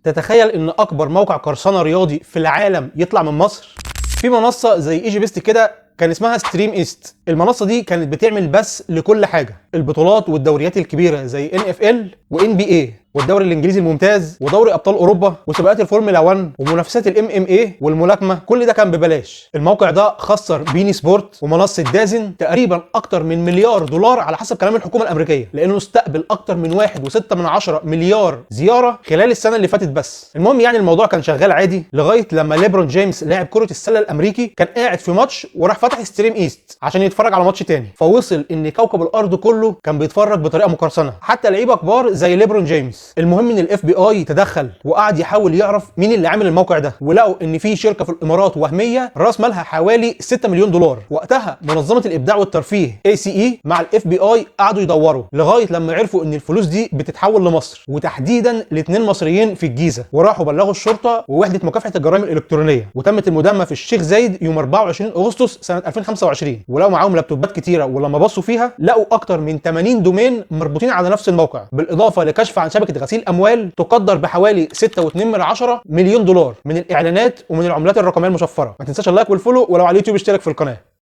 تتخيل ان اكبر موقع قرصنه رياضي في العالم يطلع من مصر؟ في منصه زي ايجيبست كده كان اسمها ستريم ايست. المنصه دي كانت بتعمل بث لكل حاجه، البطولات والدوريات الكبيره زي NFL وNBA والدوري الانجليزي الممتاز ودوري ابطال اوروبا وسباقات الفورمولا 1 ومنافسات MMA والملاكمه، كل ده كان ببلاش. الموقع ده خسر بيني سبورت ومنصه دازن تقريبا اكتر من مليار دولار على حسب كلام الحكومه الامريكيه، لانه استقبل اكتر من 1.6 مليار زياره خلال السنه اللي فاتت بس. المهم يعني الموضوع كان شغال عادي لغايه لما ليبرون جيمس لاعب كره السله الامريكي كان قاعد في ماتش وراح فتح ستريم ايست عشان يتفرج على ماتش تاني، فوصل ان كوكب الارض كله كان بيتفرج بطريقه مقرصنه، حتى لعيبه كبار زي ليبرون جيمس. المهم ان FBI تدخل وقعد يحاول يعرف مين اللي عامل الموقع ده، ولقوا ان في شركه في الامارات وهميه راس مالها حوالي 6 مليون دولار. وقتها منظمه الابداع والترفيه ACE مع FBI قعدوا يدوروا لغايه لما عرفوا ان الفلوس دي بتتحول لمصر، وتحديدا ل2 مصريين في الجيزه، وراحوا بلغوا الشرطه ووحده مكافحه الجرائم الالكترونيه، وتمت المداهمه في الشيخ زايد يوم 24 اغسطس سنه 2025. ولقوا معاهم لابتوبات كتيره، ولما بصوا فيها لقوا اكتر من 80 دومين مربوطين على نفس الموقع، بالاضافه لكشف عن شبكه غسيل اموال تقدر بحوالي 6.2 مليون دولار من الاعلانات ومن العملات الرقميه المشفره. ما تنساش اللايك والفولو، ولو على اليوتيوب اشترك في القناه.